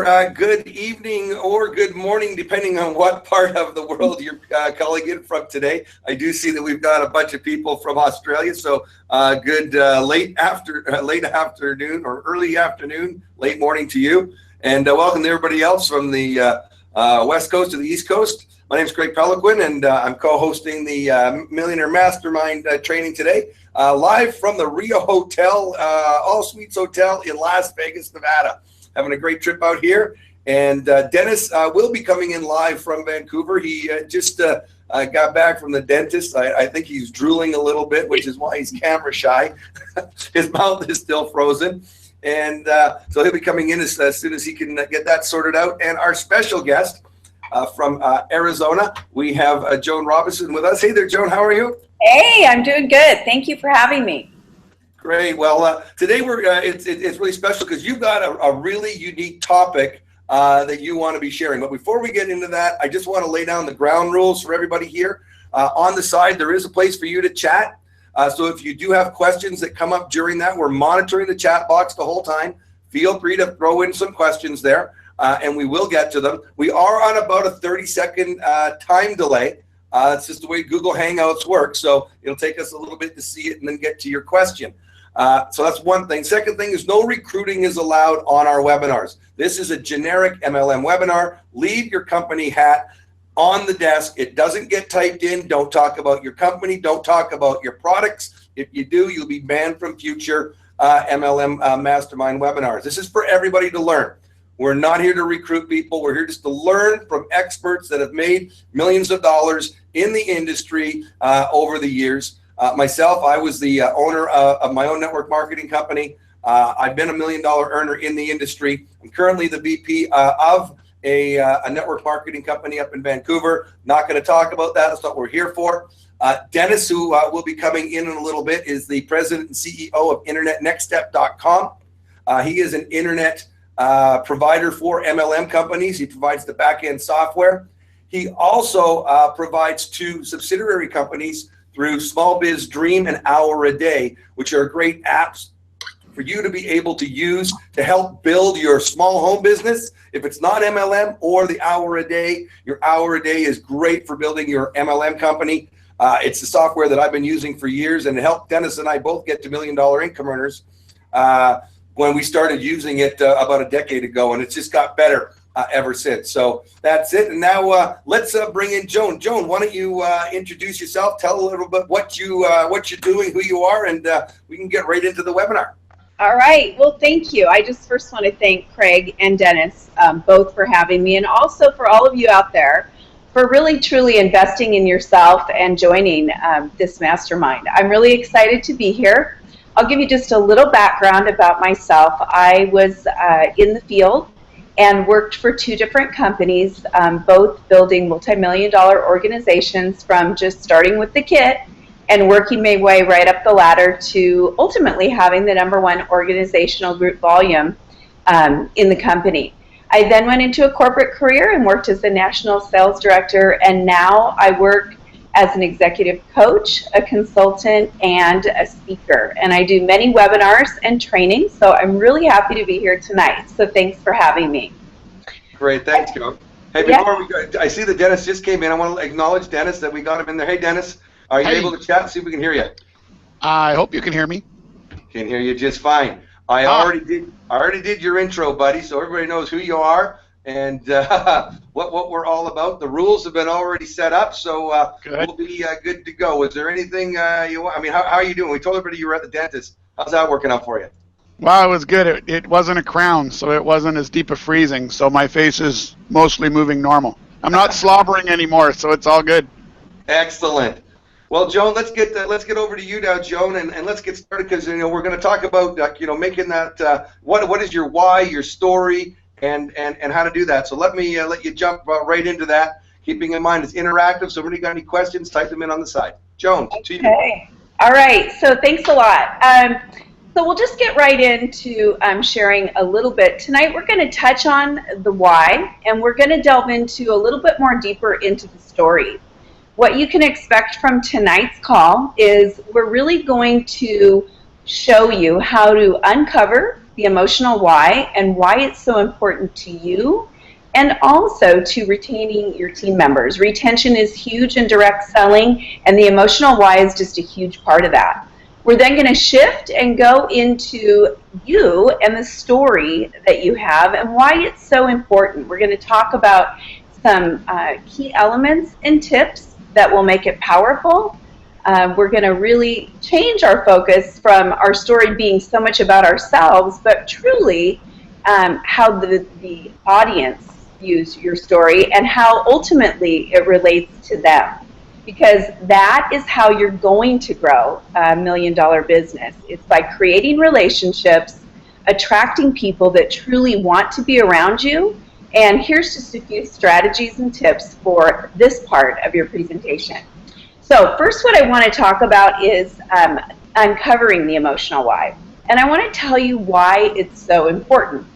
there. Good evening or good morning, depending on what part of the world you're calling in from today. I do see that we've got a bunch of people from Australia, so good late afternoon or early afternoon, late morning to you. And welcome to everybody else from the West Coast to the East Coast. My name is Peloquin, and I'm co-hosting the Millionaire Mastermind training today, live from the Rio Hotel, All Suites Hotel in Las Vegas, Nevada. Having a great trip out here. And Dennis will be coming in live from Vancouver. He just got back from the dentist. I think he's drooling a little bit, which is why he's camera shy. His mouth is still frozen. And so he'll be coming in as soon as he can get that sorted out. And our special guest from Arizona, we have Joan Robison with us. Hey there, Joan. How are you? Hey, I'm doing good. Thank you for having me. Great. Well, today it's really special because you've got a really unique topic that you want to be sharing. But before we get into that, I just want to lay down the ground rules for everybody here. On the side, there is a place for you to chat. So if you do have questions that come up during that, we're monitoring the chat box the whole time. Feel free to throw in some questions there, and we will get to them. We are on about a 30-second time delay. That's just the way Google Hangouts work. So it'll take us a little bit to see it and then get to your question. So that's one thing. Second thing is no recruiting is allowed on our webinars. This is a generic MLM webinar. Leave your company hat on the desk. It doesn't get typed in. Don't talk about your company. Don't talk about your products. If you do, you'll be banned from future MLM mastermind webinars. This is for everybody to learn. We're not here to recruit people. We're here just to learn from experts that have made millions of dollars in the industry over the years. Myself, I was the owner of my own network marketing company. I've been $1 million earner in the industry. I'm currently the VP of a network marketing company up in Vancouver. Not going to talk about that. That's what we're here for. Dennis, who will be coming in a little bit, is the president and CEO of InternetNextStep.com. He is an internet provider for MLM companies. He provides the back-end software. He also provides two subsidiary companies through Small Biz Dream and Hour a Day, which are great apps for you to be able to use to help build your small home business. If it's not MLM or the Hour a Day, your Hour a Day is great for building your MLM company. It's the software that I've been using for years, and it helped Dennis and I both get to $1 million income earners when we started using it about a decade ago, and it's just got better ever since. So that's it. And now let's bring in Joan. Joan, why don't you introduce yourself? Tell a little bit what you're doing, who you are, and we can get right into the webinar. All right. Well, thank you. I just first want to thank Craig and Dennis both for having me, and also for all of you out there for really truly investing in yourself and joining this mastermind. I'm really excited to be here. I'll give you just a little background about myself. I was in the field and worked for two different companies, both building multi-million-dollar organizations from just starting with the kit and working my way right up the ladder to ultimately having the #1 organizational group volume in the company. I then went into a corporate career and worked as the national sales director, and now I work as an executive coach, a consultant, and a speaker. And I do many webinars and trainings, so I'm really happy to be here tonight. So thanks for having me. Great, thanks, Joan. Hey, before we go, I see that Dennis just came in. I want to acknowledge Dennis that we got him in there. Hey, Dennis, are you able to chat? See if we can hear you. I hope you can hear me. Can hear you just fine. I already did your intro, buddy, so everybody knows who you are and what we're all about. The rules have been already set up, so we'll be good to go. Is there anything you want? I mean, how are you doing? We told everybody you were at the dentist. How's that working out for you? Well, it was good. It wasn't a crown, so it wasn't as deep a freezing, so my face is mostly moving normal. I'm not slobbering anymore, so it's all good. Excellent. Well, Joan, let's get over to you now, Joan, and let's get started because we're going to talk about making that what is your why, your story, and how to do that. So let me let you jump right into that. Keeping in mind it's interactive, so if anybody got any questions, type them in on the side. Joan, to you. Okay. All right. So thanks a lot. So we'll just get right into sharing a little bit. Tonight we're going to touch on the why, and we're going to delve into a little bit more deeper into the story. What you can expect from tonight's call is we're really going to show you how to uncover the emotional why, and why it's so important to you, and also to retaining your team members. Retention is huge in direct selling, and the emotional why is just a huge part of that. We're then going to shift and go into you and the story that you have and why it's so important. We're going to talk about some key elements and tips that will make it powerful. We're going to really change our focus from our story being so much about ourselves, but truly how the audience views your story and how ultimately it relates to them. Because that is how you're going to grow a $1 million business. It's by creating relationships, attracting people that truly want to be around you. And here's just a few strategies and tips for this part of your presentation. So first, what I want to talk about is uncovering the emotional why. And I want to tell you why it's so important.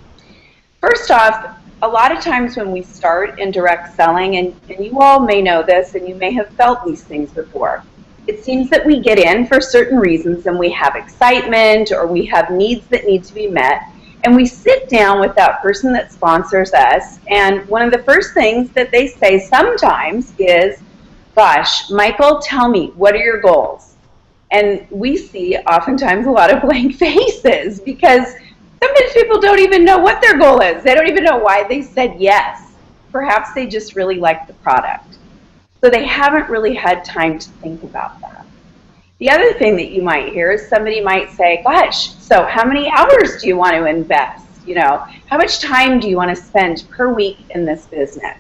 First off, a lot of times when we start in direct selling, and you all may know this and you may have felt these things before, it seems that we get in for certain reasons and we have excitement or we have needs that need to be met, and we sit down with that person that sponsors us, and one of the first things that they say sometimes is, gosh, Michael, tell me, what are your goals? And we see oftentimes a lot of blank faces because sometimes people don't even know what their goal is. They don't even know why they said yes. Perhaps they just really like the product. So they haven't really had time to think about that. The other thing that you might hear is somebody might say, gosh, so how many hours do you want to invest? You know, how much time do you want to spend per week in this business?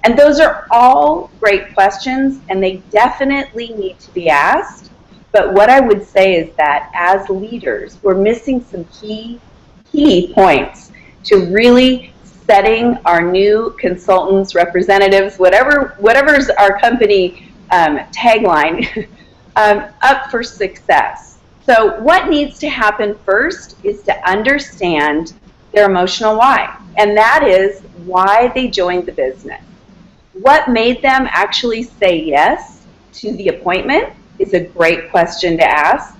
And those are all great questions, and they definitely need to be asked. But what I would say is that as leaders, we're missing some key points to really setting our new consultants, representatives, whatever's our company tagline, up for success. So what needs to happen first is to understand their emotional why, and that is why they joined the business. What made them actually say yes to the appointment is a great question to ask.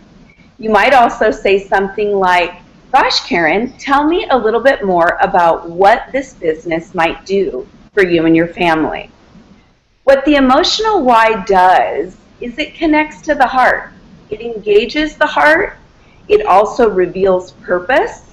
You might also say something like, gosh, Karen, tell me a little bit more about what this business might do for you and your family. What the emotional why does is it connects to the heart. It engages the heart. It also reveals purpose.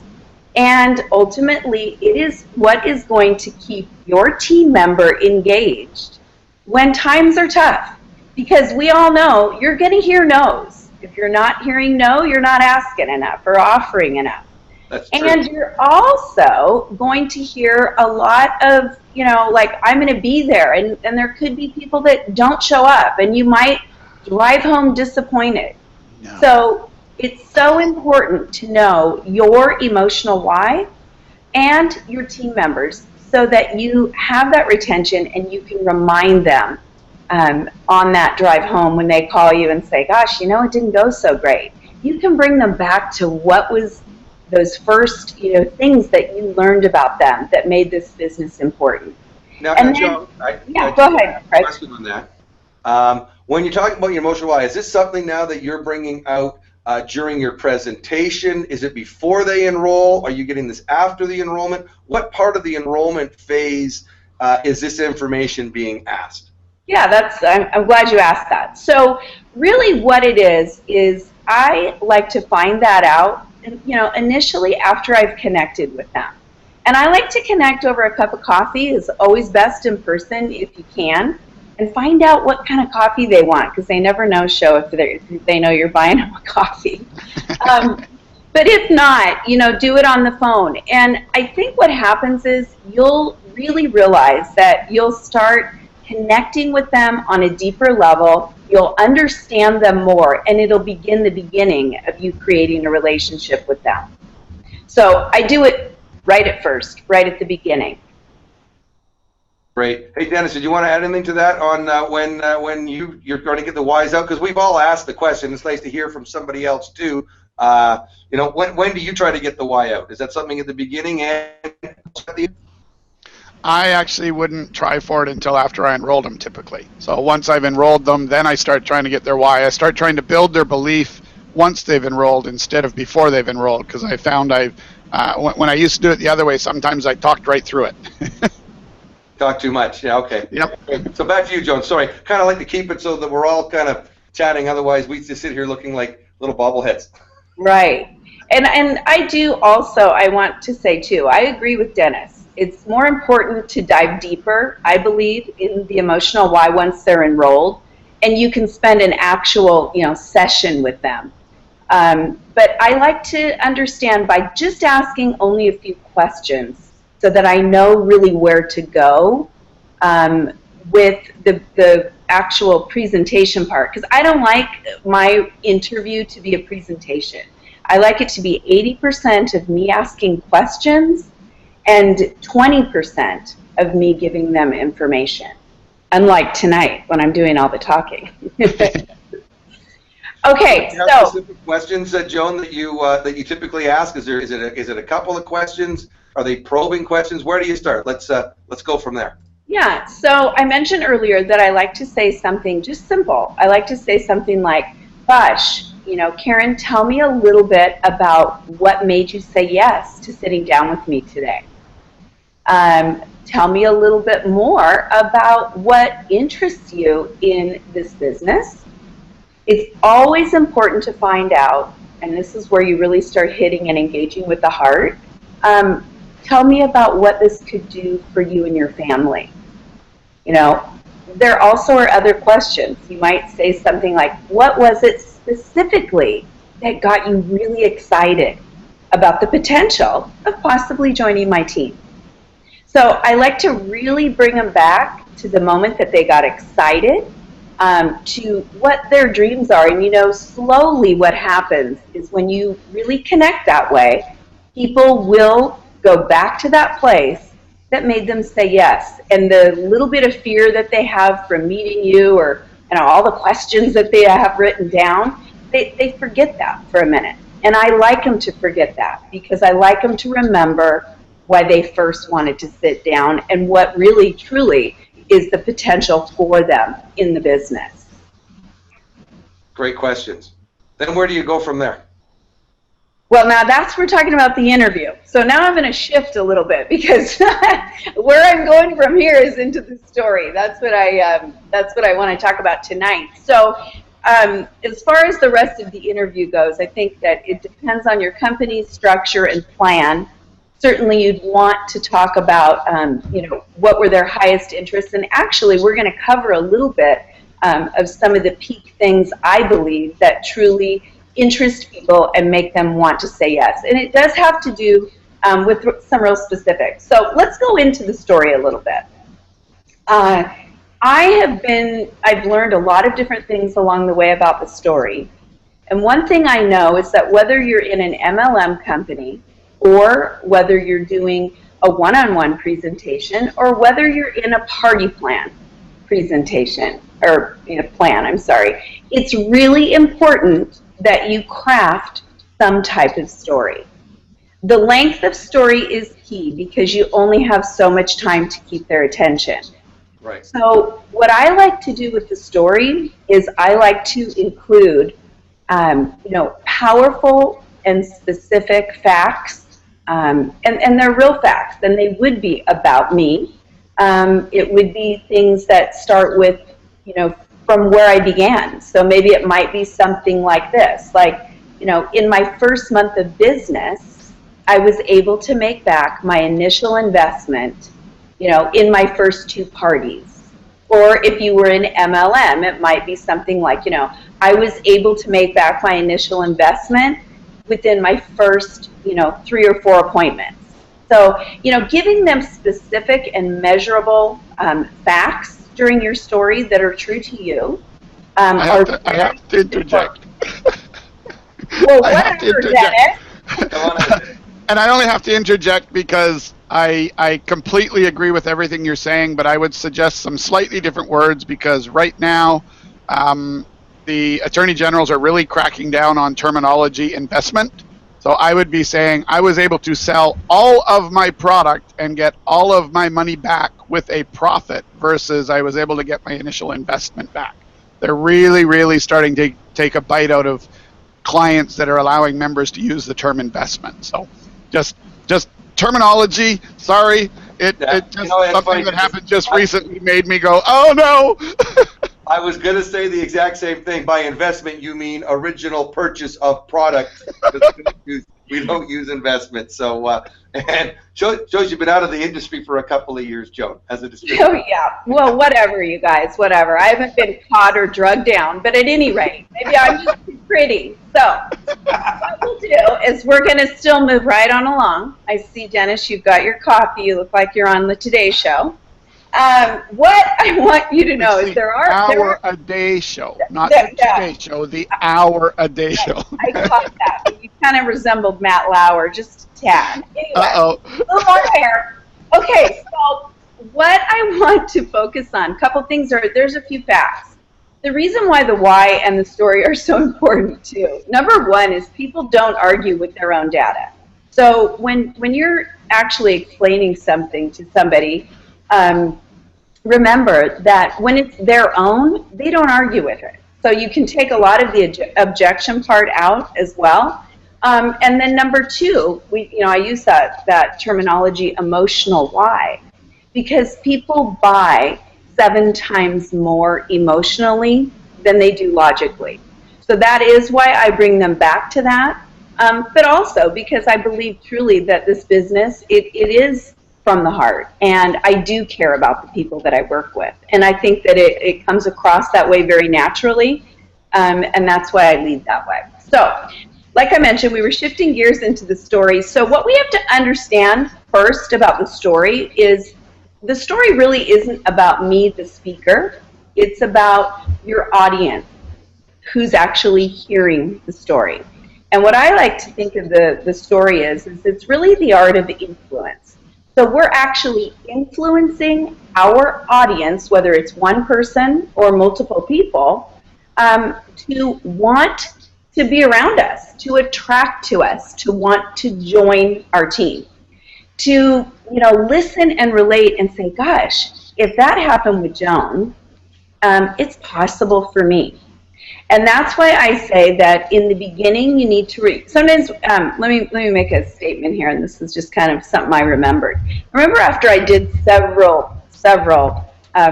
And ultimately, it is what is going to keep your team member engaged when times are tough. Because we all know you're going to hear no's. If you're not hearing no, you're not asking enough or offering enough. That's true. And you're also going to hear a lot of, you know, like, I'm going to be there. And there could be people that don't show up, and you might drive home disappointed. No. So it's so important to know your emotional why and your team members so that you have that retention and you can remind them on that drive home when they call you and say, gosh, you know, it didn't go so great. You can bring them back to what was those first, you know, things that you learned about them that made this business important. Now, Joan, go ahead, Craig. Question on that. When you're talking about your emotional why, is this something now that you're bringing out during your presentation? Is it before they enroll? Are you getting this after the enrollment? What part of the enrollment phase is this information being asked? Yeah, I'm glad you asked that. So really what it is I like to find that out, you know, initially after I've connected with them. And I like to connect over a cup of coffee. It's always best in person if you can, and find out what kind of coffee they want, because they never know if they know you're buying them a coffee. But if not, you know, do it on the phone. And I think what happens is you'll really realize that you'll start connecting with them on a deeper level. You'll understand them more, and it'll begin the beginning of you creating a relationship with them. So I do it right at first, right at the beginning. Great. Hey, Dennis, did you want to add anything to that on when you're going to get the whys out? Because we've all asked the question. It's nice to hear from somebody else too. You know, when do you try to get the why out? Is that something at the beginning and at the end? I actually wouldn't try for it until after I enrolled them, typically. So once I've enrolled them, then I start trying to get their why. I start trying to build their belief once they've enrolled instead of before they've enrolled, because I found when I used to do it the other way, sometimes I talked right through it. Talk too much. Yeah, okay. Yep. So back to you, Joan. Sorry. Kind of like to keep it so that we're all kind of chatting. Otherwise, we just sit here looking like little bobbleheads. Right. And I do also, I want to say too, I agree with Dennis. It's more important to dive deeper, I believe, in the emotional why once they're enrolled, and you can spend an actual, session with them. But I like to understand by just asking only a few questions so that I know really where to go with the actual presentation part. Because I don't like my interview to be a presentation. I like it to be 80% of me asking questions and 20% of me giving them information. Unlike tonight when I'm doing all the talking. Okay, do you have specific questions, Joan, that you typically ask? Is it a couple of questions? Are they probing questions? Where do you start? Let's go from there. Yeah. So I mentioned earlier that I like to say something just simple. I like to say something like, "Gosh, Karen, tell me a little bit about what made you say yes to sitting down with me today. Tell me a little bit more about what interests you in this business." It's always important to find out, and this is where you really start hitting and engaging with the heart. Tell me about what this could do for you and your family. There also are other questions. You might say something like, what was it specifically that got you really excited about the potential of possibly joining my team? So I like to really bring them back to the moment that they got excited, to what their dreams are. And slowly what happens is when you really connect that way, people will go back to that place that made them say yes. And the little bit of fear that they have from meeting you, or all the questions that they have written down, they forget that for a minute. And I like them to forget that, because I like them to remember why they first wanted to sit down and what really truly is the potential for them in the business. Great questions. Then where do you go from there? Well, now we're talking about the interview. So now I'm going to shift a little bit, because where I'm going from here is into the story. That's what I want to talk about tonight. So as far as the rest of the interview goes, I think that it depends on your company's structure and plan. Certainly you'd want to talk about what were their highest interests, and actually we're going to cover a little bit of some of the peak things I believe that truly interest people and make them want to say yes. And it does have to do with some real specifics. So let's go into the story a little bit. I've learned a lot of different things along the way about the story. And one thing I know is that whether you're in an MLM company, or whether you're doing a one-on-one presentation, or whether you're in a party plan presentation, or plan, I'm sorry, it's really important that you craft some type of story. The length of story is key, because you only have so much time to keep their attention. Right. So what I like to do with the story is I like to include powerful and specific facts, and they're real facts, and they would be about me. It would be things that start with, from where I began. So maybe it might be something like this, like, in my first month of business, I was able to make back my initial investment, in my first 2 parties. Or if you were in MLM, it might be something like, I was able to make back my initial investment within my first, 3 or 4 appointments. So, giving them specific and measurable facts during your story that are true to you. I have to interject. Well, whatever, Dennis. And I only have to interject because I completely agree with everything you're saying, but I would suggest some slightly different words, because right now the attorney generals are really cracking down on terminology investment. So I would be saying I was able to sell all of my product and get all of my money back with a profit, versus I was able to get my initial investment back. They're really, really starting to take a bite out of clients that are allowing members to use the term investment. So just terminology, sorry. It just something that happened just recently made me go, oh no. I was going to say the exact same thing. By investment, you mean original purchase of product. We don't use investment. So, and shows you've been out of the industry for a couple of years, Joan, as a distributor. Oh, yeah. Well, whatever, you guys, whatever. I haven't been caught or drugged down, but at any rate, maybe I'm just too pretty. So what we'll do is we're going to still move right on along. I see, Dennis, you've got your coffee. You look like you're on the Today Show. What I want you to know is there are a day show, not the Today Show, the hour a day show. I caught that. You kind of resembled Matt Lauer, just a tad. Anyway, a little more hair. Okay, so what I want to focus on, a couple things there's a few facts. The reason why the why and the story are so important too. Number one is people don't argue with their own data. So when you're actually explaining something to somebody, remember that when it's their own, they don't argue with it. So you can take a lot of the objection part out as well. And then number two, I use that terminology, emotional why, because people buy 7 times more emotionally than they do logically. So that is why I bring them back to that. But also because I believe truly that this business, it is from the heart, and I do care about the people that I work with, and I think that it comes across that way very naturally, and that's why I lead that way. So like I mentioned, we were shifting gears into the story. So what we have to understand first about the story is the story really isn't about me, the speaker. It's about your audience, who's actually hearing the story. And what I like to think of the story is it's really the art of influence. So we're actually influencing our audience, whether it's one person or multiple people, to want to be around us, to attract to us, to want to join our team, to listen and relate and say, gosh, if that happened with Joan, it's possible for me. And that's why I say that in the beginning you need to read. Sometimes, let me make a statement here, and this is just kind of something I remembered. Remember after I did several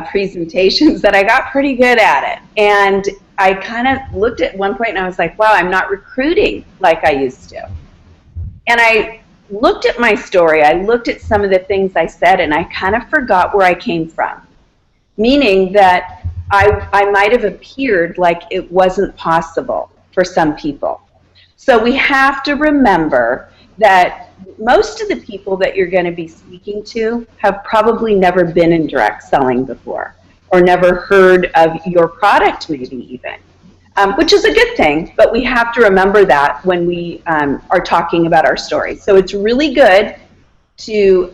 presentations that I got pretty good at it, and I kind of looked at one point and I was like, wow, I'm not recruiting like I used to. And I looked at my story, I looked at some of the things I said, and I kind of forgot where I came from, meaning that I might have appeared like it wasn't possible for some people. So we have to remember that most of the people that you're going to be speaking to have probably never been in direct selling before, or never heard of your product maybe even, which is a good thing, but we have to remember that when we are talking about our story. So it's really good to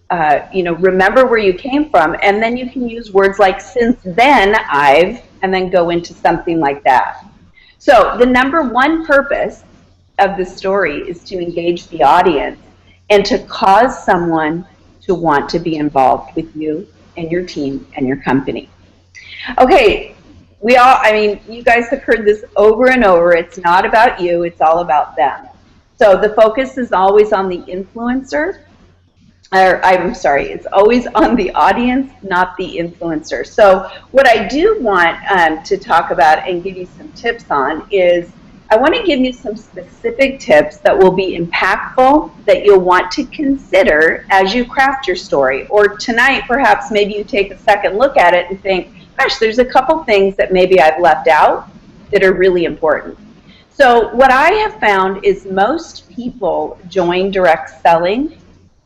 remember where you came from, and then you can use words like since then and then go into something like that. So the number one purpose of the story is to engage the audience and to cause someone to want to be involved with you and your team and your company. Okay, you guys have heard this over and over. It's not about you, it's all about them. So the focus is always on the influencer. It's always on the audience, not the influencer. So what I do want to talk about and give you some tips on is I want to give you some specific tips that will be impactful that you'll want to consider as you craft your story. Or tonight, perhaps, maybe you take a second look at it and think, gosh, there's a couple things that maybe I've left out that are really important. So what I have found is most people join direct selling,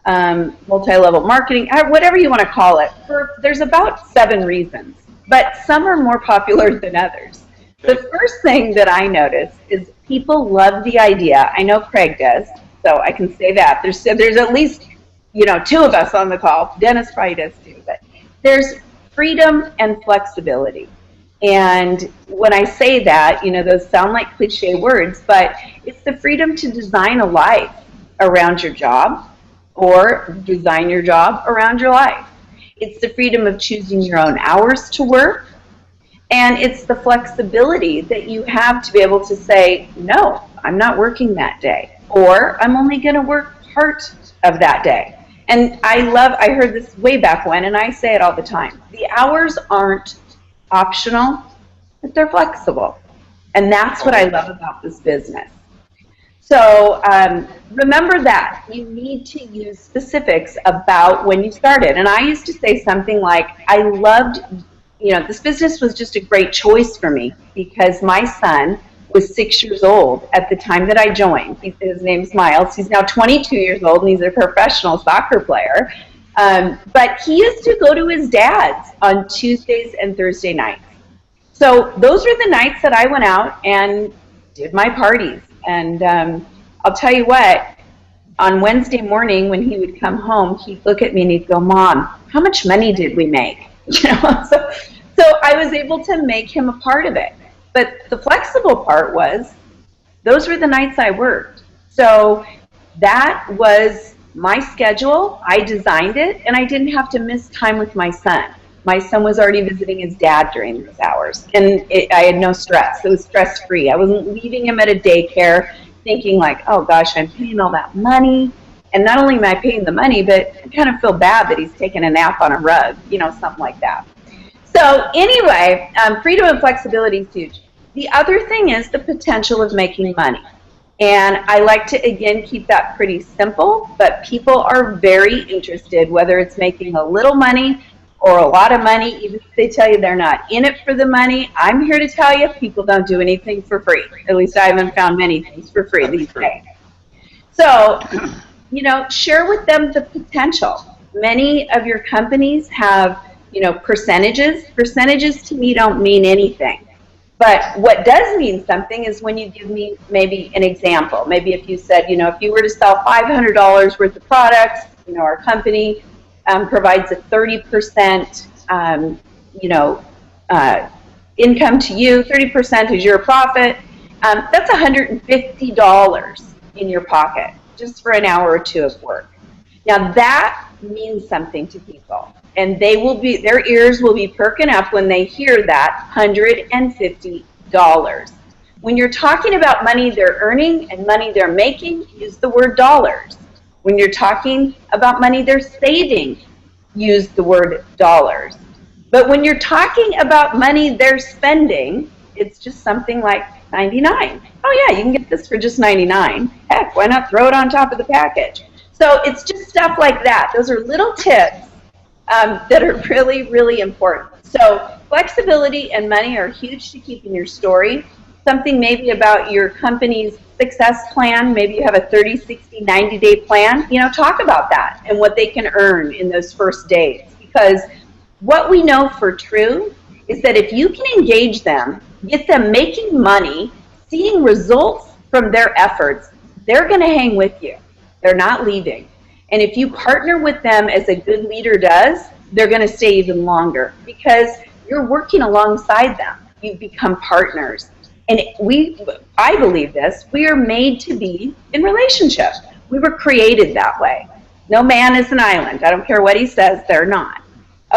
multi-level marketing, whatever you want to call it, there's about 7 reasons, but some are more popular than others. The first thing that I notice is people love the idea. I know Craig does, so I can say that. There's at least 2 of us on the call. Dennis probably does too, but there's freedom and flexibility. And when I say that, those sound like cliche words, but it's the freedom to design a life around your job, or design your job around your life. It's the freedom of choosing your own hours to work, And it's the flexibility that you have to be able to say, no, I'm not working that day, or I'm only going to work part of that day. And I heard this way back when, and I say it all the time. The hours aren't optional, but they're flexible. And that's what I love about this business. So remember that. You need to use specifics about when you started. And I used to say something like, I loved, this business was just a great choice for me because my son was 6 years old at the time that I joined. His name's Miles. He's now 22 years old, and he's a professional soccer player. But he used to go to his dad's on Tuesdays and Thursday nights. So those were the nights that I went out and did my parties. And I'll tell you what, on Wednesday morning when he would come home, he'd look at me and he'd go, Mom, how much money did we make? So I was able to make him a part of it. But the flexible part was, those were the nights I worked. So that was my schedule. I designed it, and I didn't have to miss time with my son. My son was already visiting his dad during those hours, and I had no stress. It was stress-free. I wasn't leaving him at a daycare thinking like, oh gosh, I'm paying all that money. And not only am I paying the money, but I kind of feel bad that he's taking a nap on a rug, something like that. So anyway, freedom and flexibility is huge. The other thing is the potential of making money. And I like to, again, keep that pretty simple, but people are very interested, whether it's making a little money or a lot of money, even if they tell you they're not in it for the money. I'm here to tell you, people don't do anything for free. At least I haven't found many things for free these days. So, share with them the potential. Many of your companies have, percentages. Percentages to me don't mean anything. But what does mean something is when you give me maybe an example. Maybe if you said, if you were to sell $500 worth of products, our company provides a 30%, income to you. 30% is your profit. That's $150 in your pocket just for an hour or two of work. Now that means something to people, and their ears will be perking up when they hear that $150. When you're talking about money they're earning and money they're making, use the word dollars. When you're talking about money they're saving, use the word dollars. But when you're talking about money they're spending, it's just something like 99. Oh yeah, you can get this for just 99. Heck, why not throw it on top of the package? So it's just stuff like that. Those are little tips that are really, really important. So flexibility and money are huge to keep in your story. Something maybe about your company's success plan. Maybe you have a 30, 60, 90-day plan. Talk about that and what they can earn in those first days. Because what we know for true is that if you can engage them, get them making money, seeing results from their efforts, they're going to hang with you. They're not leaving. And if you partner with them as a good leader does, they're going to stay even longer because you're working alongside them. You've become partners. And I believe this, we are made to be in relationship. We were created that way. No man is an island. I don't care what he says, they're not.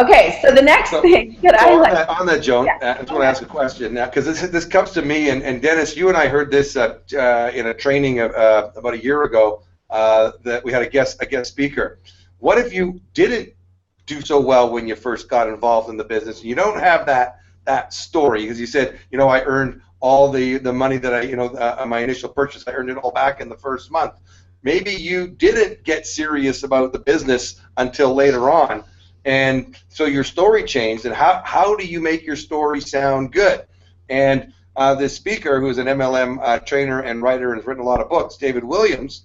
Okay, so the next thing that I like. On that, Joan, I just want to ask a question now, because this comes to me, and Dennis, you and I heard this in a training about a year ago, that we had a guest speaker. What if you didn't do so well when you first got involved in the business? You don't have that story, because you said, I earned all the money that I, my initial purchase, I earned it all back in the first month. Maybe you didn't get serious about the business until later on, and so your story changed. And how do you make your story sound good? And this speaker, who's an MLM trainer and writer and has written a lot of books, David Williams,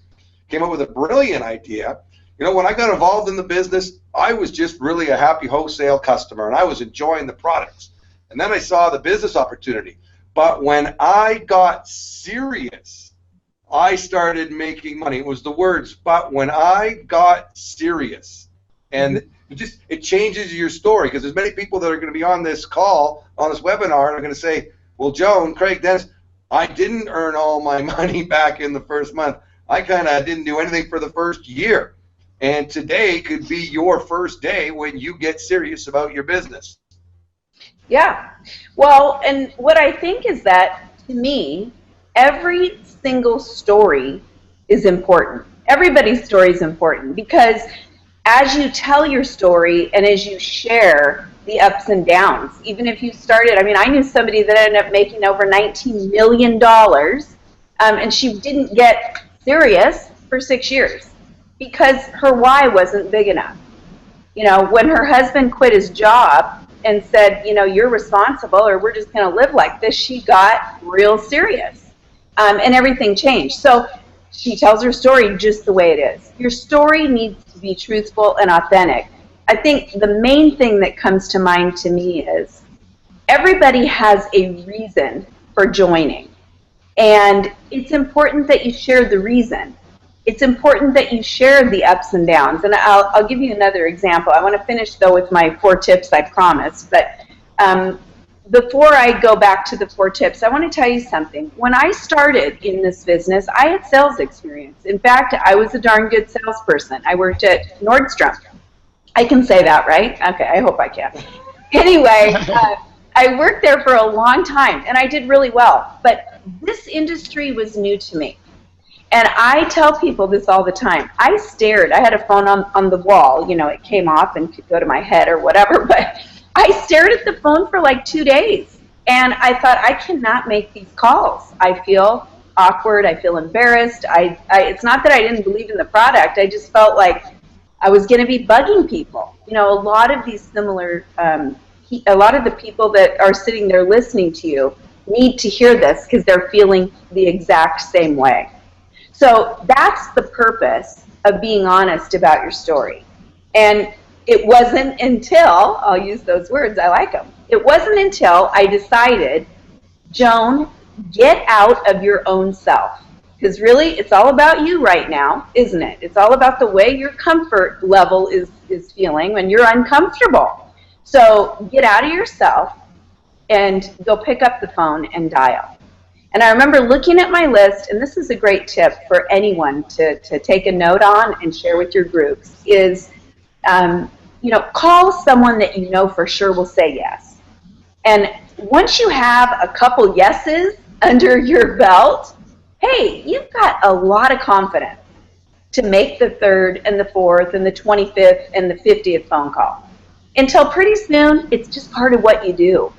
came up with a brilliant idea. When I got involved in the business, I was just really a happy wholesale customer, and I was enjoying the products. And then I saw the business opportunity. But when I got serious, I started making money. It was the words, but when I got serious. And it changes your story, because there's many people that are going to be on this call, on this webinar, and are going to say, well, Joan, Craig, Dennis, I didn't earn all my money back in the first month. I kind of didn't do anything for the first year. And today could be your first day when you get serious about your business. Yeah. Well, and what I think is that, to me, every single story is important. Everybody's story is important because as you tell your story and as you share the ups and downs, even if you started, I mean, I knew somebody that ended up making over $19 million, and she didn't get serious for 6 years because her why wasn't big enough. You know, when her husband quit his job and said, you know, you're responsible or we're just going to live like this, she got real serious, and everything changed. So she tells her story just the way it is. Your story needs to be truthful and authentic. I think the main thing that comes to mind to me is everybody has a reason for joining. And it's important that you share the reason. It's important that you share the ups and downs. And I'll give you another example. I want to finish, though, with my 4 tips, I promised. But before I go back to the 4 tips, I want to tell you something. When I started in this business, I had sales experience. In fact, I was a darn good salesperson. I worked at Nordstrom. I can say that, right? Okay, I hope I can. Anyway, I worked there for a long time, and I did really well. But this industry was new to me. And I tell people this all the time. I stared. I had a phone on the wall. You know, it came off and could go to my head or whatever. But I stared at the phone for like 2 days. And I thought, I cannot make these calls. I feel awkward. I feel embarrassed. It's not that I didn't believe in the product. I just felt like I was going to be bugging people. You know, a lot of these similar, a lot of the people that are sitting there listening to you need to hear this because they're feeling the exact same way. So that's the purpose of being honest about your story. And it wasn't until, I'll use those words, I like them. It wasn't until I decided, Joan, get out of your own self. Because really, it's all about you right now, isn't it? It's all about the way your comfort level is feeling when you're uncomfortable. So get out of yourself and go pick up the phone and dial. And I remember looking at my list, and this is a great tip for anyone to take a note on and share with your groups, is, you know, call someone that you know for sure will say yes. And once you have a couple yeses under your belt, hey, you've got a lot of confidence to make the 3rd and the 4th and the 25th and the 50th phone call. Until pretty soon, it's just part of what you do.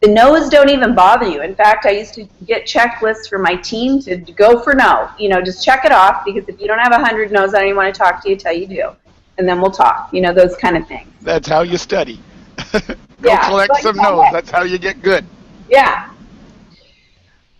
The no's don't even bother you. In fact, I used to get checklists for my team to go for no. You know, just check it off, because if you don't have 100 no's, I don't even want to talk to you till you do. And then we'll talk, you know, those kind of things. That's how you study. Go collect some no's. That's how you get good. Yeah.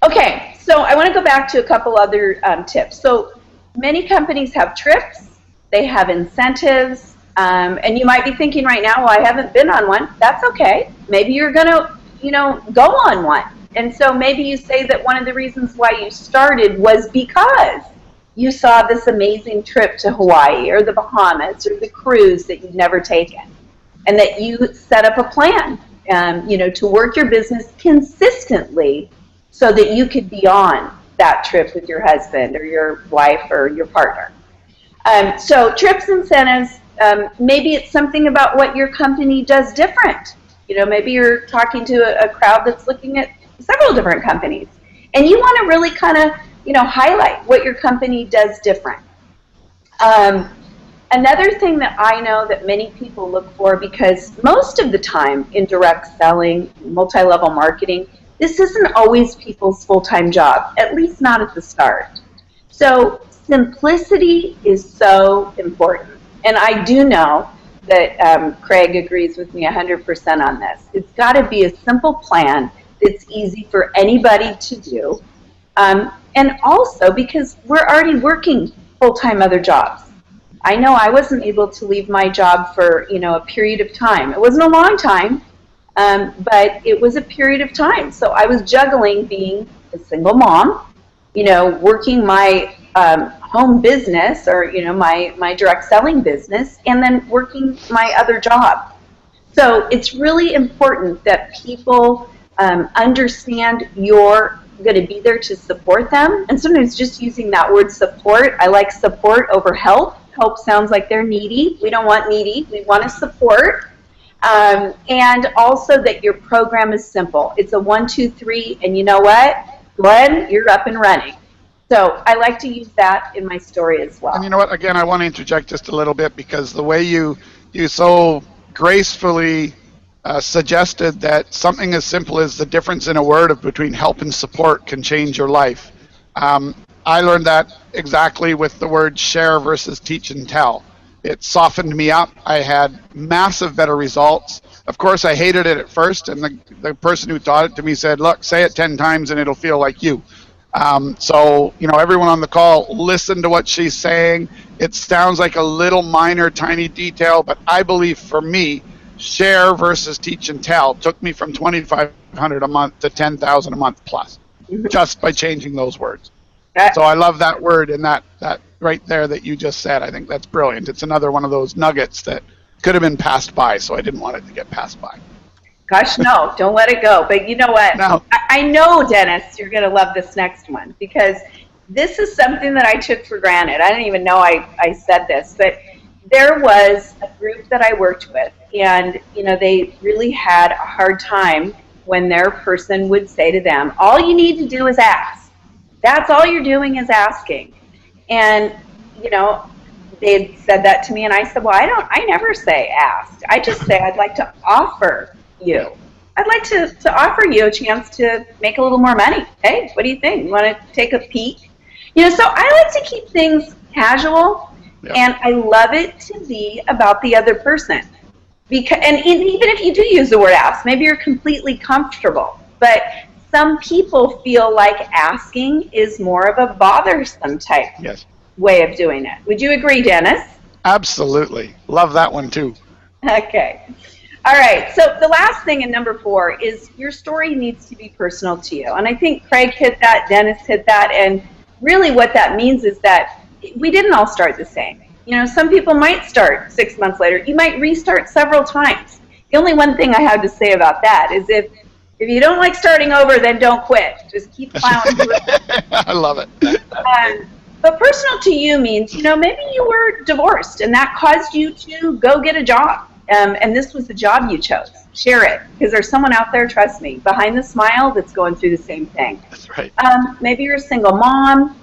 Okay, so I want to go back to a couple other tips. So many companies have trips. They have incentives. And you might be thinking right now, well, I haven't been on one. That's okay. Maybe you're going to, you know, go on one. And so maybe you say that one of the reasons why you started was because you saw this amazing trip to Hawaii or the Bahamas or the cruise that you've never taken, and that you set up a plan, you know, to work your business consistently so that you could be on that trip with your husband or your wife or your partner. So trips, incentives, maybe it's something about what your company does different. You know, maybe you're talking to a crowd that's looking at several different companies, and you want to really kind of, you know, highlight what your company does different. Another thing that I know that many people look for, because most of the time in direct selling, multi-level marketing, this isn't always people's full-time job, at least not at the start. So simplicity is so important. And I do know that Craig agrees with me 100% on this. It's got to be a simple plan that's easy for anybody to do. And also because we're already working full-time other jobs. I know I wasn't able to leave my job for, you know, a period of time. It wasn't a long time, but it was a period of time. So I was juggling being a single mom, you know, working my home business, or, you know, my direct selling business, and then working my other job. So it's really important that people understand you're going to be there to support them. And sometimes just using that word support, I like support over help. Help sounds like they're needy. We don't want needy. We want to support. And also that your program is simple. It's a 1, 2, 3, and you know what? Glenn, you're up and running. So I like to use that in my story as well. And you know what? Again, I want to interject just a little bit, because the way you so gracefully suggested that something as simple as the difference in a word between help and support can change your life. I learned that exactly with the word share versus teach and tell. It softened me up. I had massive better results. Of course, I hated it at first, and the person who taught it to me said, look, say it 10 times and it'll feel like you. So, you know, everyone on the call, listen to what she's saying. It sounds like a little minor, tiny detail, but I believe for me, share versus teach and tell took me from $2,500 a month to $10,000 a month plus, just by changing those words. So I love that word and that right there that you just said. I think that's brilliant. It's another one of those nuggets that could have been passed by, so I didn't want it to get passed by. Gosh, no, don't let it go. But you know what? No. I know, Dennis, you're going to love this next one, because this is something that I took for granted. I didn't even know I said this, but there was a group that I worked with, and you know, they really had a hard time when their person would say to them, all you need to do is ask. That's all you're doing is asking. And, you know, they had said that to me, and I said, well, I never say ask. I just say I'd like to offer you. I'd like to offer you a chance to make a little more money. Hey, what do you think? You want to take a peek? You know, so I like to keep things casual, and I love it to be about the other person. And even if you do use the word ask, maybe you're completely comfortable, but some people feel like asking is more of a bothersome type way of doing it. Would you agree, Dennis? Absolutely. Love that one too. Okay. All right. So the last thing in number 4 is your story needs to be personal to you. And I think Craig hit that, Dennis hit that, and really what that means is that we didn't all start the same. You know, some people might start 6 months later. You might restart several times. The only one thing I have to say about that is if you don't like starting over, then don't quit. Just keep plowing through it. I love it. But personal to you means, you know, maybe you were divorced and that caused you to go get a job. And this was the job you chose. Share it, because there's someone out there, trust me, behind the smile that's going through the same thing. That's right. Maybe you're a single mom.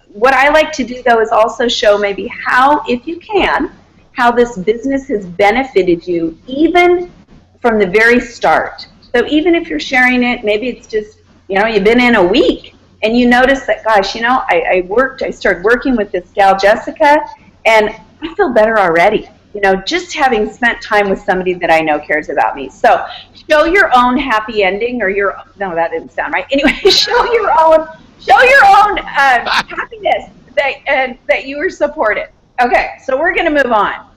What I like to do, though, is also show maybe how, if you can, how this business has benefited you even from the very start. So even if you're sharing it, maybe it's just, you know, you've been in a week and you notice that, gosh, you know, I started working with this gal, Jessica, and I feel better already. You know, just having spent time with somebody that I know cares about me. So show your own happy ending, or no, that didn't sound right. Anyway, show your own happiness that you were supported. Okay, so we're going to move on.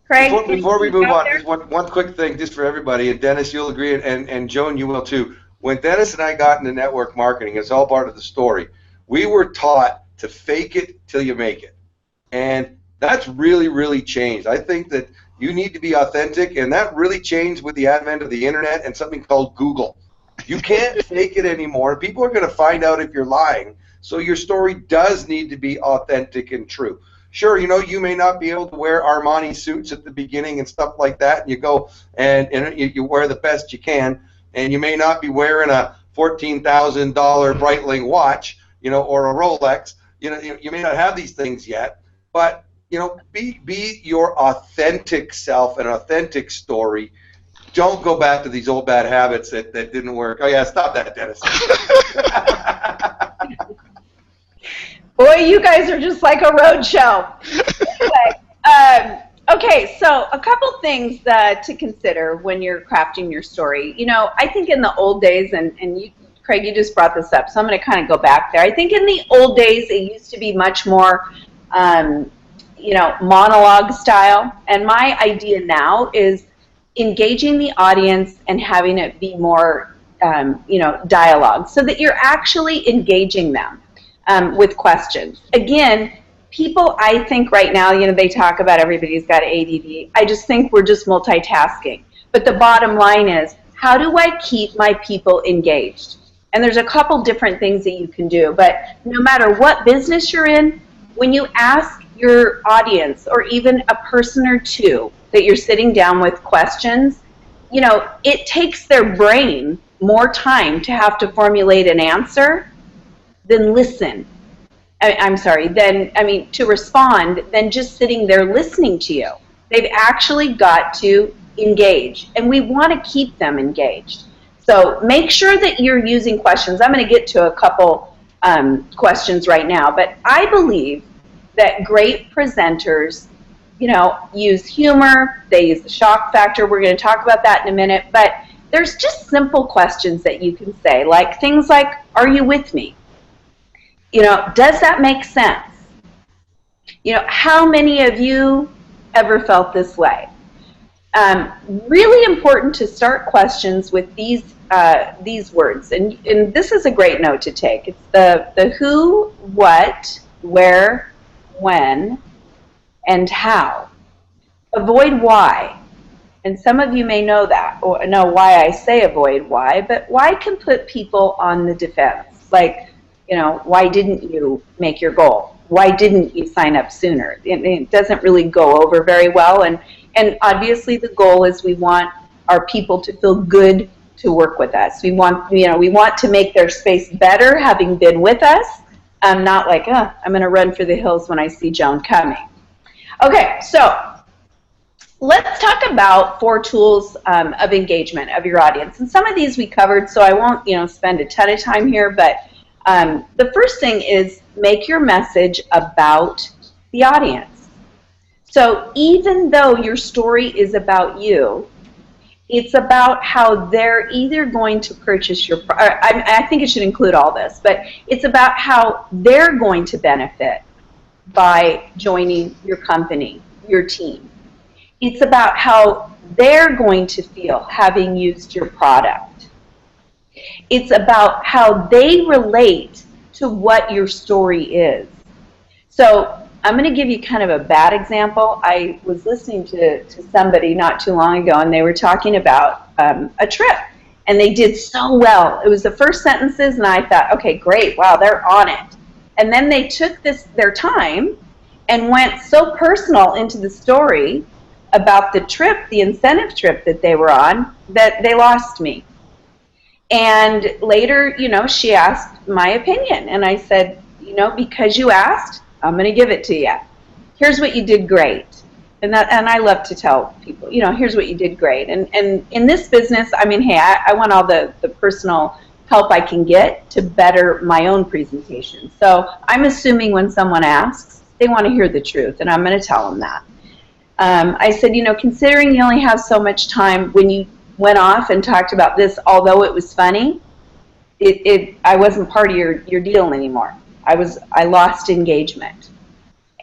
Craig, before we move on, just one quick thing just for everybody, and Dennis, you'll agree, and Joan, you will too. When Dennis and I got into network marketing, it's all part of the story. We were taught to fake it till you make it. And that's really, really changed. I think that you need to be authentic, and that really changed with the advent of the internet and something called Google. You can't fake it anymore. People are going to find out if you're lying. So your story does need to be authentic and true. Sure, you know, you may not be able to wear Armani suits at the beginning and stuff like that, and you go and you wear the best you can, and you may not be wearing a $14,000 Breitling watch, you know, or a Rolex. You know, you may not have these things yet, but you know, be your authentic self, an authentic story. Don't go back to these old bad habits that didn't work. Oh yeah, stop that, Dennis. Boy, you guys are just like a road show. Anyway, okay, so a couple things to consider when you're crafting your story. You know, I think in the old days, and you, Craig, you just brought this up, so I'm going to kind of go back there. I think in the old days, it used to be much more, you know, monologue style. And my idea now is engaging the audience and having it be more, you know, dialogue, so that you're actually engaging them. With questions. Again, people, I think right now, you know, they talk about everybody's got ADD. I just think we're just multitasking. But the bottom line is, how do I keep my people engaged? And there's a couple different things that you can do. But no matter what business you're in, when you ask your audience, or even a person or two that you're sitting down with questions, you know, it takes their brain more time to have to formulate an answer than listen. To respond than just sitting there listening to you. They've actually got to engage, and we want to keep them engaged. So make sure that you're using questions. I'm going to get to a couple questions right now, but I believe that great presenters, you know, use humor, they use the shock factor. We're going to talk about that in a minute, but there's just simple questions that you can say, like things like, are you with me? You know, does that make sense? You know, how many of you ever felt this way? Really important to start questions with these words, and this is a great note to take. It's the who, what, where, when, and how. Avoid why. And some of you may know that, or know why I say avoid why, but why can put people on the defense. Like, you know, why didn't you make your goal? Why didn't you sign up sooner? It doesn't really go over very well. And obviously the goal is we want our people to feel good to work with us. We want, you know, we want to make their space better having been with us. Not like, I'm going to run for the hills when I see Joan coming. Okay, so let's talk about 4 tools of engagement of your audience. And some of these we covered, so I won't, you know, spend a ton of time here, but the first thing is make your message about the audience. So even though your story is about you, it's about how they're either going to purchase your product. I think it should include all this, but it's about how they're going to benefit by joining your company, your team. It's about how they're going to feel having used your product. It's about how they relate to what your story is. So I'm going to give you kind of a bad example. I was listening to somebody not too long ago, and they were talking about a trip, and they did so well. It was the first sentences, and I thought, okay, great, wow, they're on it. And then they took their time and went so personal into the story about the trip, the incentive trip that they were on, that they lost me. And later, you know, she asked my opinion, and I said, you know, because you asked, I'm going to give it to you. Here's what you did great. And I love to tell people, you know, here's what you did great. And in this business, I mean, hey, I want all the personal help I can get to better my own presentation. So I'm assuming when someone asks, they want to hear the truth, and I'm going to tell them that. I said, you know, considering you only have so much time, when you went off and talked about this, although it was funny, I wasn't part of your deal anymore. I lost engagement.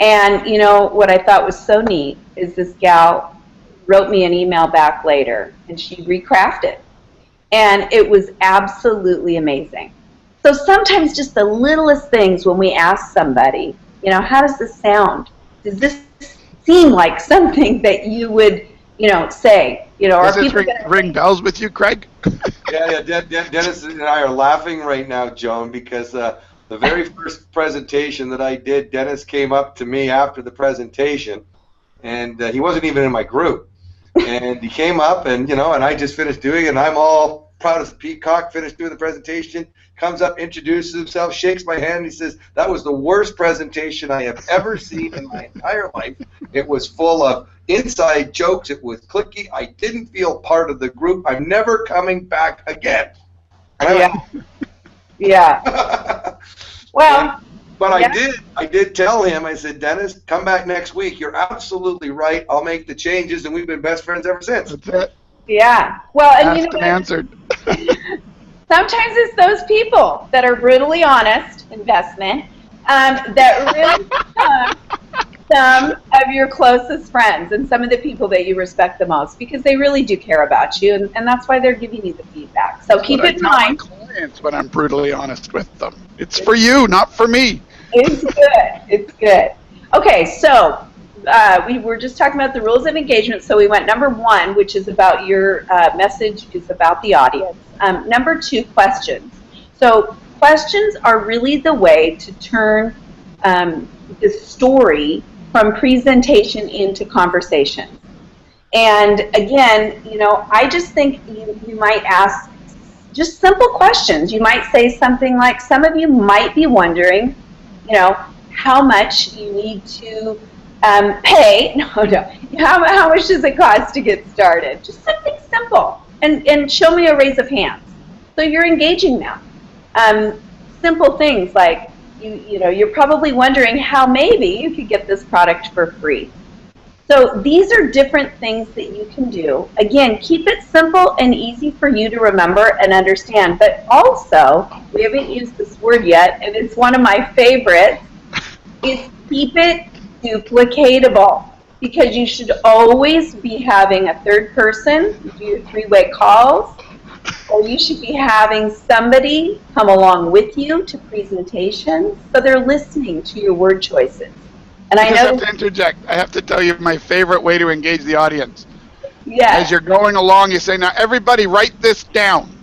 And, you know, what I thought was so neat is this gal wrote me an email back later, and she recrafted. And it was absolutely amazing. So sometimes just the littlest things when we ask somebody, you know, how does this sound? Does this seem like something that you would, you know, say? You know, does this ring bells with you, Craig? Yeah. Dennis and I are laughing right now, Joan, because the very first presentation that I did, Dennis came up to me after the presentation, and he wasn't even in my group. And he came up, and, you know, and I just finished doing it, and I'm all proud as a peacock, finished doing the presentation, comes up, introduces himself, shakes my hand, and he says, that was the worst presentation I have ever seen in my entire life. It was full of inside jokes. It was clicky. I didn't feel part of the group. I'm never coming back again. Yeah. Yeah. Well, but yeah. I did tell him, I said, Dennis, come back next week. You're absolutely right. I'll make the changes, and we've been best friends ever since. That's it. Yeah. Well, and asked you know and answered. Sometimes it's those people that are brutally honest, investment, that really become some of your closest friends and some of the people that you respect the most, because they really do care about you, and that's why they're giving you the feedback. So keep it in mind. Clients, when I'm brutally honest with them, it's for you, not for me. It's good. It's good. Okay, so we were just talking about the rules of engagement. So we went number 1, which is about your message is about the audience. Number 2, questions. So questions are really the way to turn the story from presentation into conversation. And again, I just think you might ask just simple questions. You might say something like, some of you might be wondering, how much you need to pay. No. How much does it cost to get started? Just something simple. And show me a raise of hands. So you're engaging them. Simple things like, you're probably wondering how maybe you could get this product for free. So these are different things that you can do. Again, keep it simple and easy for you to remember and understand. But also, we haven't used this word yet, and it's one of my favorites, is keep it duplicatable. Because you should always be having a third person, you do your three-way calls, or you should be having somebody come along with you to presentations so they're listening to your word choices. And I have to interject. I have to tell you my favorite way to engage the audience. Yeah. As you're going along, you say, now everybody write this down.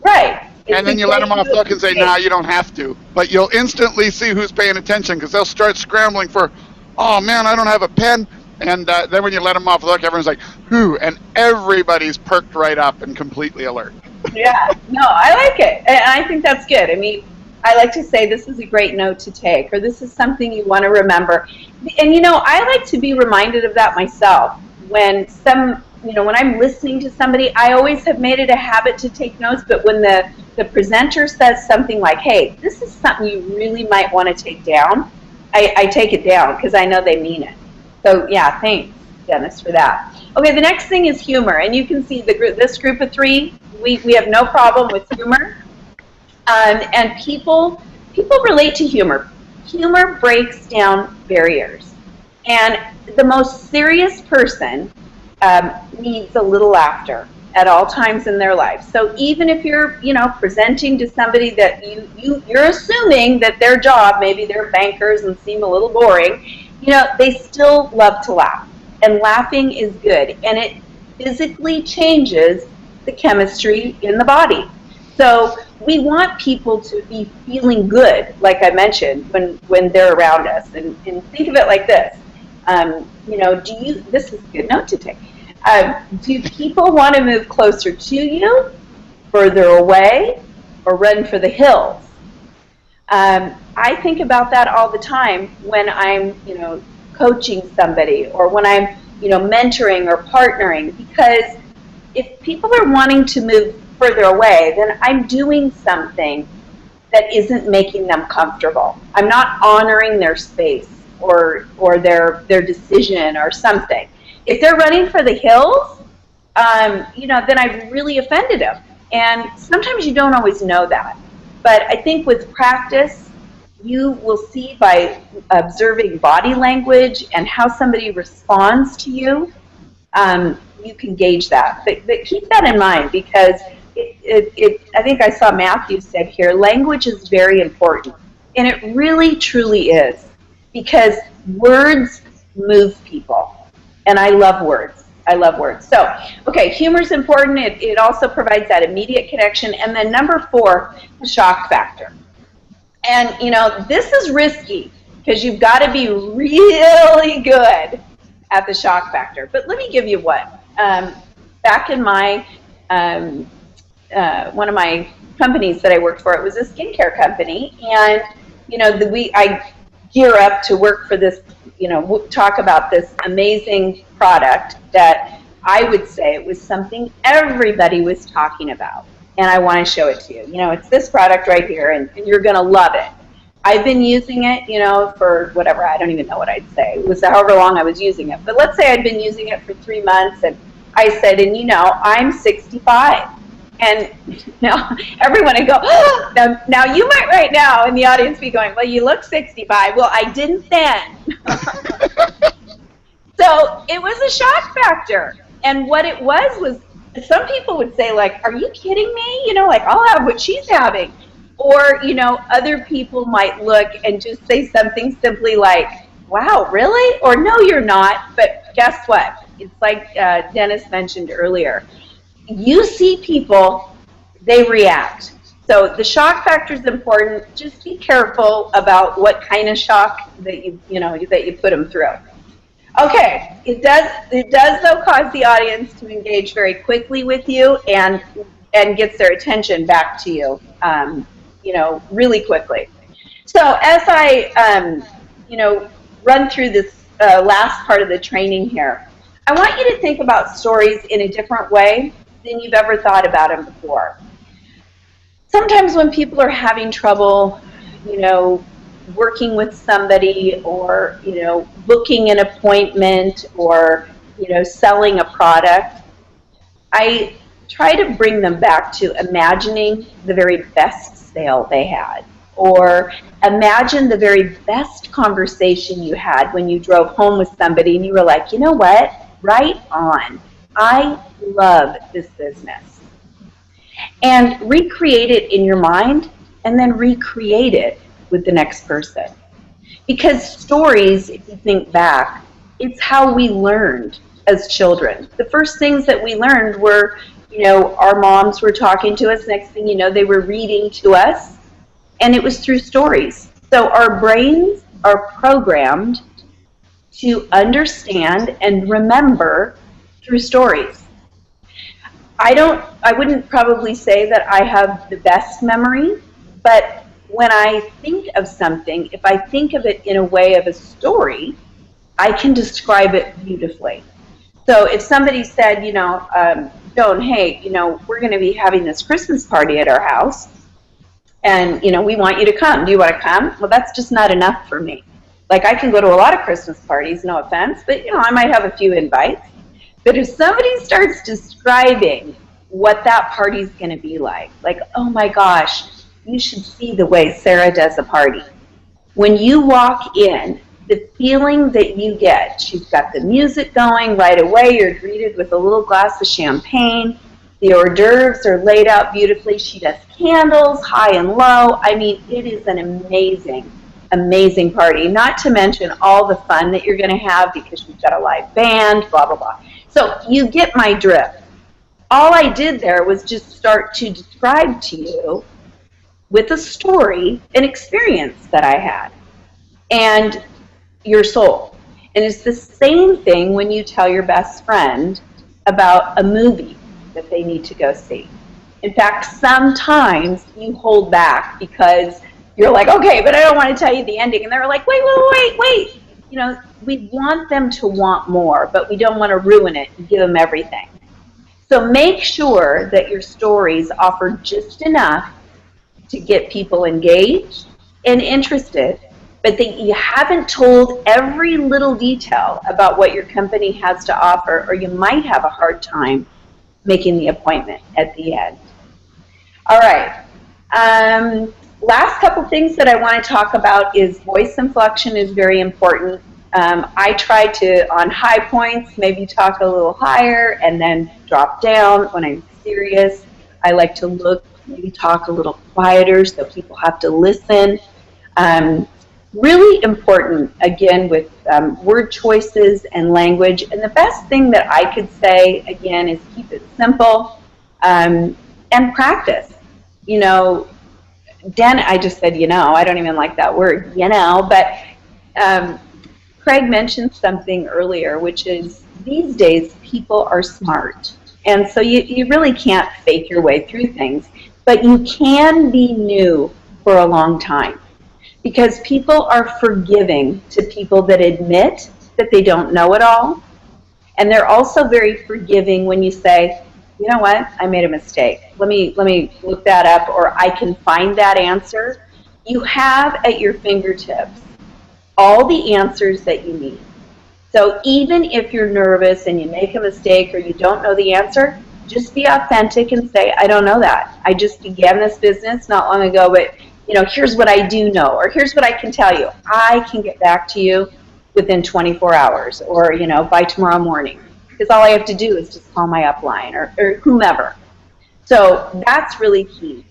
Right. And then you let them off the hook and say, nah, you don't have to. But you'll instantly see who's paying attention because they'll start scrambling for, oh man, I don't have a pen. And then when you let them off the hook, everyone's like, whew, and everybody's perked right up and completely alert. Yeah, no, I like it. And I think that's good. I mean, I like to say this is a great note to take, or this is something you want to remember. And, I like to be reminded of that myself. When when I'm listening to somebody, I always have made it a habit to take notes, but when the presenter says something like, hey, this is something you really might want to take down, I take it down because I know they mean it. So, yeah, thanks, Dennis, for that. Okay, the next thing is humor. And you can see this group of three, we have no problem with humor. And people relate to humor. Humor breaks down barriers. And the most serious person needs a little laughter at all times in their life. So even if you're, presenting to somebody that you're assuming that their job, maybe they're bankers and seem a little boring, they still love to laugh. And laughing is good. And it physically changes the chemistry in the body. So we want people to be feeling good, like I mentioned, when they're around us. And think of it like this. This is a good note to take. Do people want to move closer to you, further away, or run for the hills? I think about that all the time when I'm, coaching somebody or when I'm, mentoring or partnering, because if people are wanting to move further away, then I'm doing something that isn't making them comfortable. I'm not honoring their space or their decision or something. If they're running for the hills, then I've really offended them. And sometimes you don't always know that. But I think with practice, you will see by observing body language and how somebody responds to you, you can gauge that. But keep that in mind, because I think I saw Matthew said here, language is very important. And it really, truly is. Because words move people. And I love words. I love words. So, okay, humor's important. It also provides that immediate connection. And then number 4, the shock factor. And, this is risky because you've got to be really good at the shock factor. But let me give you one. Back in my, one of my companies that I worked for, it was a skincare company. And, I gear up to work for this, talk about this amazing product that I would say it was something everybody was talking about. And I want to show it to you. It's this product right here, and you're going to love it. I've been using it, for whatever, I don't even know what I'd say. It was however long I was using it. But let's say I'd been using it for 3 months, and I said, and I'm 65. And now everyone would go, oh, now you might right now in the audience be going, well, you look 65. Well, I didn't then. So it was a shock factor. And what it was some people would say, like, are you kidding me? Like, I'll have what she's having. Or, other people might look and just say something simply like, wow, really? Or no, you're not. But guess what? It's like Dennis mentioned earlier. You see people, they react. So the shock factor is important. Just be careful about what kind of shock that you put them through. Okay, it does though cause the audience to engage very quickly with you and gets their attention back to you, really quickly. So as I, run through this last part of the training here, I want you to think about stories in a different way than you've ever thought about them before. Sometimes when people are having trouble, working with somebody or, booking an appointment or, selling a product, I try to bring them back to imagining the very best sale they had, or imagine the very best conversation you had when you drove home with somebody and you were like, you know what, right on, I love this business. And recreate it in your mind and then recreate it with the next person. Because stories, if you think back, it's how we learned as children. The first things that we learned were, our moms were talking to us. Next thing you know, they were reading to us. And it was through stories. So our brains are programmed to understand and remember through stories. I wouldn't probably say that I have the best memory, but when I think of something, if I think of it in a way of a story, I can describe it beautifully. So if somebody said, Joan, hey, we're going to be having this Christmas party at our house, and, we want you to come. Do you want to come? Well, that's just not enough for me. Like, I can go to a lot of Christmas parties, no offense, but, I might have a few invites. But if somebody starts describing what that party's going to be like, oh my gosh, you should see the way Sarah does a party. When you walk in, the feeling that you get, she's got the music going right away, you're greeted with a little glass of champagne, the hors d'oeuvres are laid out beautifully, she does candles, high and low. I mean, it is an amazing, amazing party, not to mention all the fun that you're going to have because you've got a live band, blah, blah, blah. So you get my drift. All I did there was just start to describe to you with a story an experience that I had and your soul. And it's the same thing when you tell your best friend about a movie that they need to go see. In fact, sometimes you hold back because you're like, okay, but I don't want to tell you the ending. And they're like, wait. We want them to want more, but we don't want to ruin it and give them everything. So make sure that your stories offer just enough to get people engaged and interested, but that you haven't told every little detail about what your company has to offer, or you might have a hard time making the appointment at the end. All right. Last couple things that I want to talk about is voice inflection is very important. I try to, on high points, maybe talk a little higher and then drop down. When I'm serious, I like to maybe talk a little quieter so people have to listen. Really important, again, with word choices and language. And the best thing that I could say, again, is keep it simple and practice. I just said, I don't even like that word, but Craig mentioned something earlier, which is these days people are smart. And so you really can't fake your way through things, but you can be new for a long time because people are forgiving to people that admit that they don't know it all. And they're also very forgiving when you say, you know what, I made a mistake. Let me look that up, or I can find that answer. You have at your fingertips all the answers that you need. So even if you're nervous and you make a mistake or you don't know the answer, just be authentic and say, I don't know that. I just began this business not long ago, but here's what I do know, or here's what I can tell you. I can get back to you within 24 hours or, by tomorrow morning. Because all I have to do is just call my upline or whomever. So that's really key.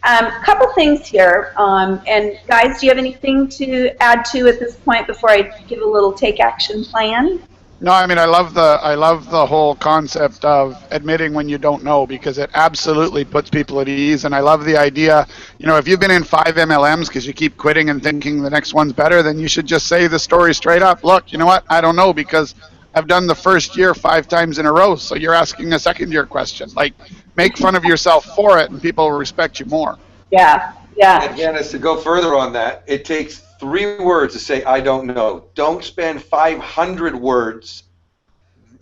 Couple things here, and guys, do you have anything to add to at this point before I give a little take action plan? No, I mean I love the whole concept of admitting when you don't know, because it absolutely puts people at ease. And I love the idea, if you've been in 5 MLMs because you keep quitting and thinking the next one's better, then you should just say the story straight up. Look, you know what? I don't know because I've done the first year 5 times in a row. So you're asking a second year question. Like, make fun of yourself for it, and people will respect you more. Yeah. And Janice, to go further on that, it takes 3 words to say, I don't know. Don't spend 500 words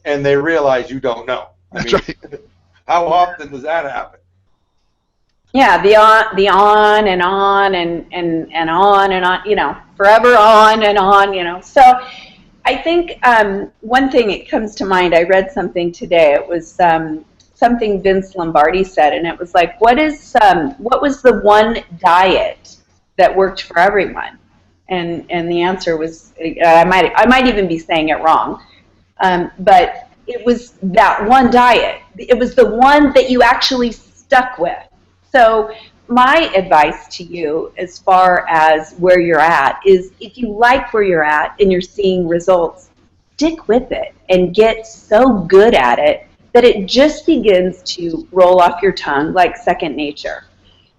and they realize you don't know. That's right. How often does that happen? Yeah, the on and on and on and on, forever on and on, So I think one thing that comes to mind, I read something today. It was something Vince Lombardi said, and it was like, what was the one diet that worked for everyone? And the answer was, I might even be saying it wrong, but it was that one diet. It was the one that you actually stuck with. So my advice to you as far as where you're at is, if you like where you're at and you're seeing results, stick with it and get so good at it that it just begins to roll off your tongue like second nature.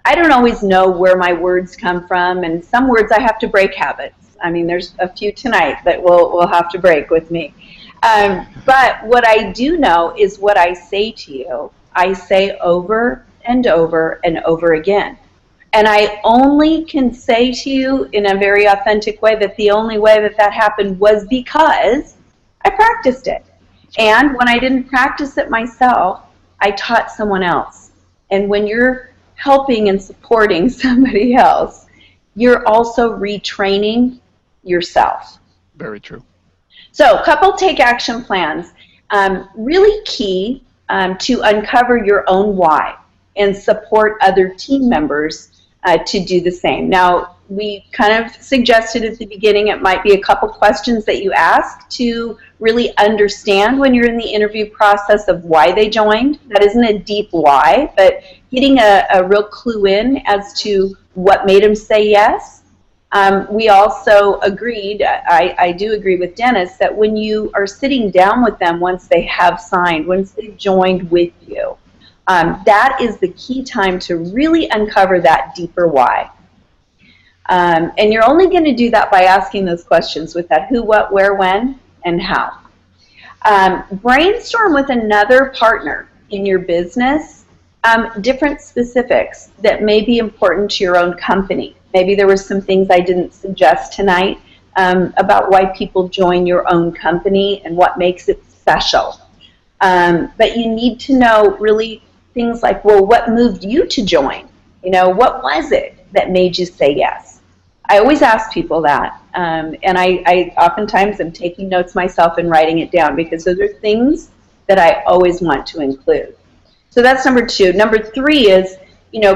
I don't always know where my words come from, and some words I have to break habits. I mean, there's a few tonight that we'll have to break with me. But what I do know is what I say to you, I say over and over and over again. And I only can say to you in a very authentic way that the only way that happened was because I practiced it. And when I didn't practice it myself, I taught someone else. And when you're helping and supporting somebody else, you're also retraining yourself. Very true. So, couple take action plans. Really key to uncover your own why and support other team members to do the same. Now, we kind of suggested at the beginning it might be a couple questions that you ask to really understand when you're in the interview process of why they joined. That isn't a deep why, but getting a real clue in as to what made them say yes. We also agreed, I do agree with Dennis, that when you are sitting down with them once they have signed, once they've joined with you, that is the key time to really uncover that deeper why. And you're only going to do that by asking those questions with that who, what, where, when, and how. Brainstorm with another partner in your business different specifics that may be important to your own company. Maybe there were some things I didn't suggest tonight about why people join your own company and what makes it special. But you need to know really things like, well, what moved you to join? What was it that made you say yes? I always ask people that, and I oftentimes am taking notes myself and writing it down, because those are things that I always want to include. So that's number 2. Number 3 is,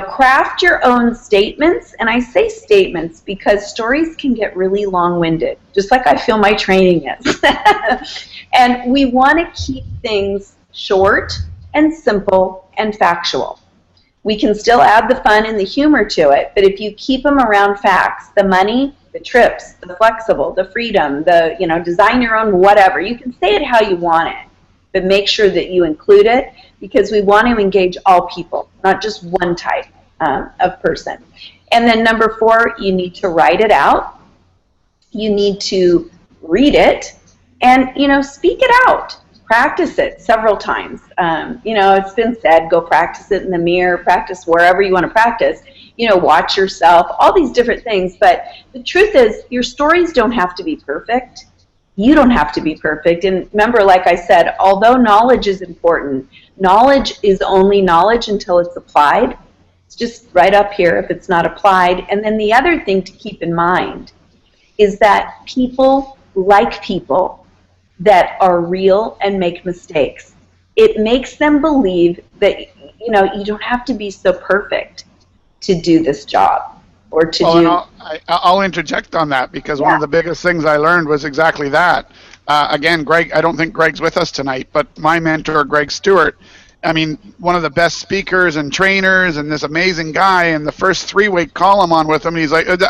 craft your own statements. And I say statements because stories can get really long-winded, just like I feel my training is. And we want to keep things short and simple and factual. We can still add the fun and the humor to it, but if you keep them around facts, the money, the trips, the flexible, the freedom, the, design your own whatever, you can say it how you want it, but make sure that you include it, because we want to engage all people, not just one type of person. And then number 4, you need to write it out. You need to read it and, speak it out. Practice it several times. It's been said, go practice it in the mirror, practice wherever you want to practice, watch yourself, all these different things. But the truth is, your stories don't have to be perfect. You don't have to be perfect. And remember, like I said, although knowledge is important, knowledge is only knowledge until it's applied. It's just right up here if it's not applied. And then the other thing to keep in mind is that people like people that are real and make mistakes. It makes them believe that, you don't have to be so perfect to do this job or to do. I'll interject on that, because one of the biggest things I learned was exactly that. Again, Greg, I don't think Greg's with us tonight, but my mentor, Greg Stewart, one of the best speakers and trainers and this amazing guy, and the first 3-week call I'm on with him, he's like, and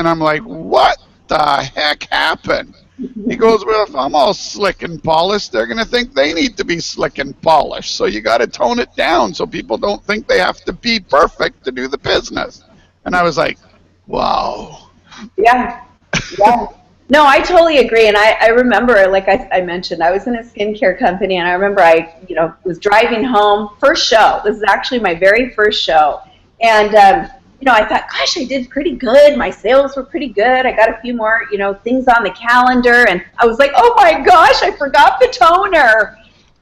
I'm like, what the heck happened? He goes, well, if I'm all slick and polished, they're going to think they need to be slick and polished. So you got to tone it down so people don't think they have to be perfect to do the business. And I was like, wow. Yeah. Yeah. No, I totally agree. And I remember, like I mentioned, I was in a skincare company, and I remember I was driving home, first show. This is actually my very first show. And, I thought, gosh, I did pretty good. My sales were pretty good. I got a few more, things on the calendar. And I was like, oh my gosh, I forgot the toner.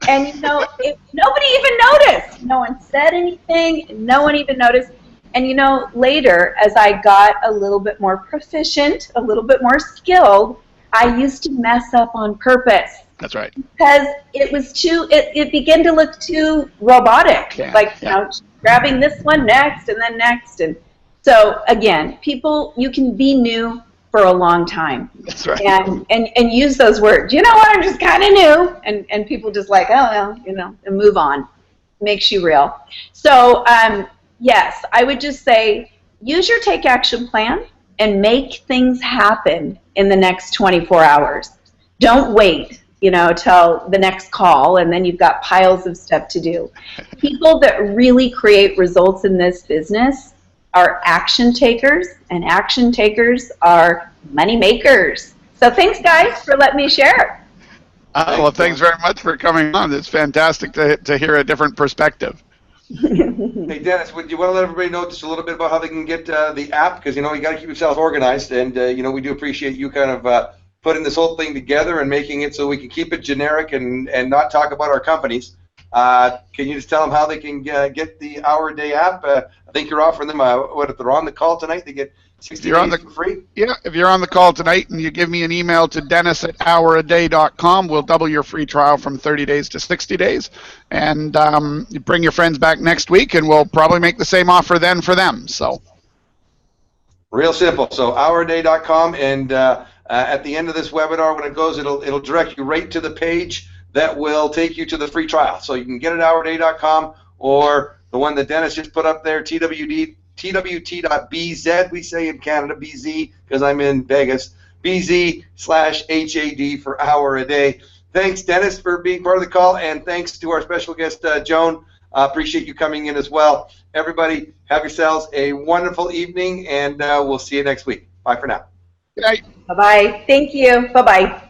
And, nobody even noticed. No one said anything. No one even noticed. And, later, as I got a little bit more proficient, a little bit more skilled, I used to mess up on purpose. That's right. Because it was it began to look too robotic. Yeah. Grabbing this one next and then next. And so, again, people, you can be new for a long time. That's right. And use those words. You know what? I'm just kind of new. And people just like, oh, well, and move on. Makes you real. So, yes, I would just say use your take action plan and make things happen in the next 24 hours. Don't wait, till the next call and then you've got piles of stuff to do. People that really create results in this business are action takers, and action takers are money makers. So thanks, guys, for letting me share. Well, thanks very much for coming on. It's fantastic to hear a different perspective. Hey, Dennis, would you want to let everybody know just a little bit about how they can get the app? Because, you got to keep yourself organized, and, we do appreciate you kind of putting this whole thing together and making it so we can keep it generic and not talk about our companies. Can you just tell them how they can get the Hour a Day app? I think you're offering them, if they're on the call tonight, they get 60 days for free? Yeah, if you're on the call tonight and you give me an email to dennis@houraday.com, we'll double your free trial from 30 days to 60 days. And you bring your friends back next week, and we'll probably make the same offer then for them. So, real simple. So houraday.com, and at the end of this webinar, when it goes, it'll direct you right to the page that will take you to the free trial. So you can get it at houraday.com, or the one that Dennis just put up there, twt.bz, we say in Canada, BZ, because I'm in Vegas, BZ/HAD for Hour a Day. Thanks, Dennis, for being part of the call, and thanks to our special guest, Joan. Appreciate you coming in as well. Everybody, have yourselves a wonderful evening, and we'll see you next week. Bye for now. Good night. Bye-bye. Thank you. Bye-bye.